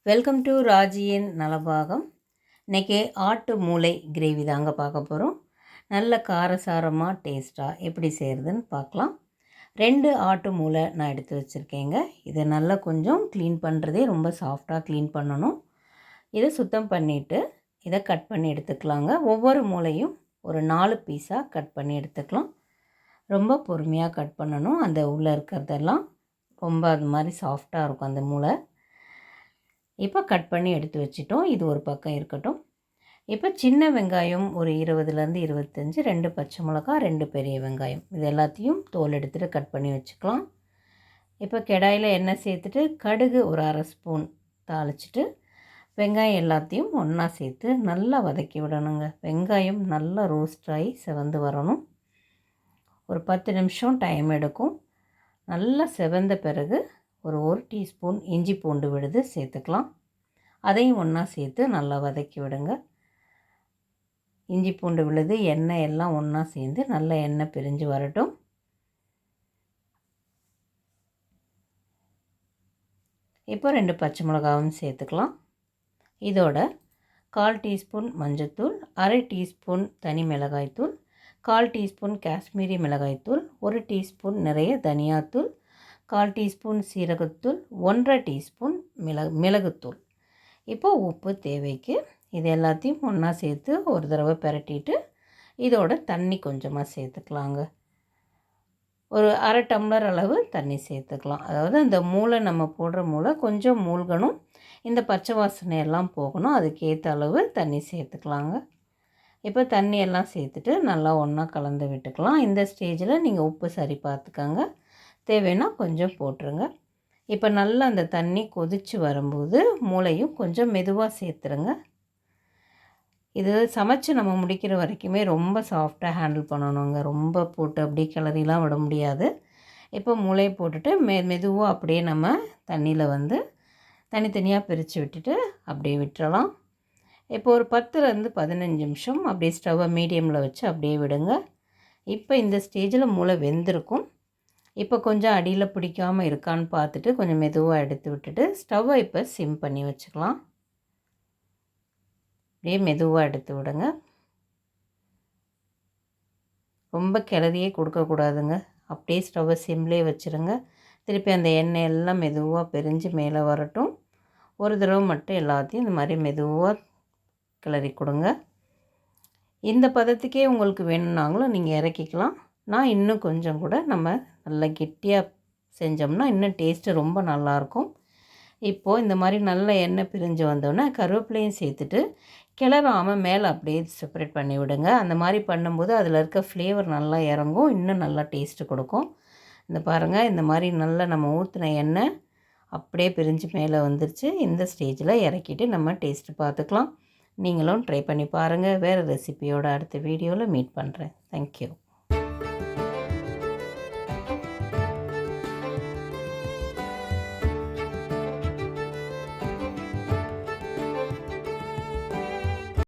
Welcome to ராஜியின் Nalabagam. இன்றைக்கி ஆட்டு மூளை கிரேவி தாங்க பார்க்க போகிறோம். நல்ல காரசாரமாக டேஸ்ட்டாக எப்படி செய்கிறதுன்னு பார்க்கலாம். 2 ஆட்டு மூளை நான் எடுத்து வச்சுருக்கேங்க. இதை நல்லா கொஞ்சம் க்ளீன் பண்ணுறதே ரொம்ப சாஃப்டாக க்ளீன் பண்ணணும். இதை சுத்தம் பண்ணிவிட்டு இதை கட் பண்ணி எடுத்துக்கலாங்க. ஒவ்வொரு மூளையும் ஒரு 4 பீஸாக கட் பண்ணி எடுத்துக்கலாம். ரொம்ப பொறுமையாக கட் பண்ணணும். அந்த உள்ளே இருக்கிறதெல்லாம் ரொம்ப அது மாதிரி சாஃப்டாக இருக்கும் அந்த மூளை. இப்போ கட் பண்ணி எடுத்து வச்சிட்டோம். இது ஒரு பக்கம் இருக்கட்டும். இப்போ சின்ன வெங்காயம் ஒரு 20லேருந்து 25, 2 பச்சை மிளகா, 2 பெரிய வெங்காயம், இது எல்லாத்தையும் தோல் எடுத்துகிட்டு கட் பண்ணி வச்சுக்கலாம். இப்போ கடாயில் எண்ணெய் சேர்த்துட்டு கடுகு ஒரு 1/2 ஸ்பூன் தாளிச்சிட்டு வெங்காயம் எல்லாத்தையும் ஒன்றா சேர்த்து நல்லா வதக்கி விடணுங்க. வெங்காயம் நல்லா ரோஸ்ட் ஆகி செவந்து வரணும். ஒரு 10 நிமிஷம் டைம் எடுக்கும். நல்லா செவந்த பிறகு ஒரு 1 டீஸ்பூன் இஞ்சி பூண்டு விழுது சேர்த்துக்கலாம். அதையும் ஒன்றா சேர்த்து நல்லா வதக்கி விடுங்க. இஞ்சி பூண்டு விழுது எண்ணெய் எல்லாம் ஒன்றா சேர்ந்து நல்லா எண்ணெய் பிரிஞ்சு வரட்டும். இப்போ 2 பச்சை மிளகாவும் சேர்த்துக்கலாம். இதோட 1/4 டீஸ்பூன் மஞ்சள்தூள், 1/2 டீஸ்பூன் தனி மிளகாய்த்தூள், 1/4 டீஸ்பூன் காஷ்மீரி மிளகாய்த்தூள், 1 டீஸ்பூன் நிறைய தனியாத்தூள், 1/4 டீஸ்பூன் சீரகத்தூள், 1/2 டீஸ்பூன் மிளகுத்தூள். இப்போது உப்பு தேவைக்கு இது எல்லாத்தையும் ஒன்றா சேர்த்து ஒரு தடவை பிரட்டிட்டு இதோட தண்ணி கொஞ்சமாக சேர்த்துக்கலாங்க. ஒரு 1/2 டம்ளர் அளவு தண்ணி சேர்த்துக்கலாம். அதாவது அந்த மூளை நம்ம போடுற மூளை கொஞ்சம் மூழ்கணும், இந்த பச்சை வாசனை எல்லாம் போகணும், அதுக்கேற்ற அளவு தண்ணி சேர்த்துக்கலாங்க. இப்போ தண்ணி எல்லாம் சேர்த்துட்டு நல்லா ஒன்றா கலந்து விட்டுக்கலாம். இந்த ஸ்டேஜில் நீங்கள் உப்பு சரி பார்த்துக்கங்க. தேவைன்னா கொஞ்சம் போட்டுருங்க. இப்போ நல்லா அந்த தண்ணி கொதித்து வரும்போது மூளையும் கொஞ்சம் மெதுவாக சேர்த்துருங்க. இது சமைச்சு நம்ம முடிக்கிற வரைக்குமே ரொம்ப சாஃப்டாக ஹேண்டில் பண்ணணுங்க. ரொம்ப போட்டு அப்படியே கிளறிலாம் விட முடியாது. இப்போ மூளையை போட்டுட்டு மெதுவாக அப்படியே நம்ம தண்ணியில் தனித்தனியாக பிரித்து விட்டுட்டு அப்படியே விட்டுறலாம். இப்போ ஒரு 10லேருந்து 15 நிமிஷம் அப்படியே ஸ்டவ்வை மீடியமில் வச்சு அப்படியே விடுங்க. இப்போ இந்த ஸ்டேஜில் மூளை வெந்திருக்கும். இப்போ கொஞ்சம் அடியில் பிடிக்காமல் இருக்கான்னு பார்த்துட்டு கொஞ்சம் மெதுவாக எடுத்து விட்டுட்டு ஸ்டவ்வை இப்போ சிம் பண்ணி வச்சுக்கலாம். அப்படியே மெதுவாக எடுத்து விடுங்க. ரொம்ப கிளறியே கொடுக்கக்கூடாதுங்க. அப்படியே ஸ்டவ்வை சிம்லேயே வச்சுருங்க. திருப்பி அந்த எண்ணெய் எல்லாம் மெதுவாக பிரிஞ்சு மேலே வரட்டும். ஒரு தடவை மட்டும் எல்லாத்தையும் இந்த மாதிரி மெதுவாக கிளறி கொடுங்க. இந்த பதத்துக்கே உங்களுக்கு வேணும்னாங்களும் நீங்கள் இறக்கிக்கலாம். நான் இன்னும் கொஞ்சம் கூட நம்ம நல்லா கெட்டியாக செஞ்சோம்னா இன்னும் டேஸ்ட்டு ரொம்ப நல்லாயிருக்கும். இப்போது இந்த மாதிரி நல்ல எண்ணெய் பிரிஞ்சு வந்தோடனே கருவேப்பிலையும் சேர்த்துட்டு கிளறாமல் மேலே அப்படியே செப்பரேட் பண்ணி விடுங்க. அந்த மாதிரி பண்ணும்போது அதில் இருக்க ஃப்ளேவர் நல்லா இறங்கும், இன்னும் நல்லா டேஸ்ட்டு கொடுக்கும். இந்த பாருங்கள், இந்த மாதிரி நல்லா நம்ம ஊற்றின எண்ணெய் அப்படியே பிரிஞ்சு மேலே வந்துருச்சு. இந்த ஸ்டேஜில் இறக்கிட்டு நம்ம டேஸ்ட்டு பார்த்துக்கலாம். நீங்களும் ட்ரை பண்ணி பாருங்கள். வேறு ரெசிபியோட அடுத்த வீடியோவில் மீட் பண்ணுறேன். தேங்க்யூ.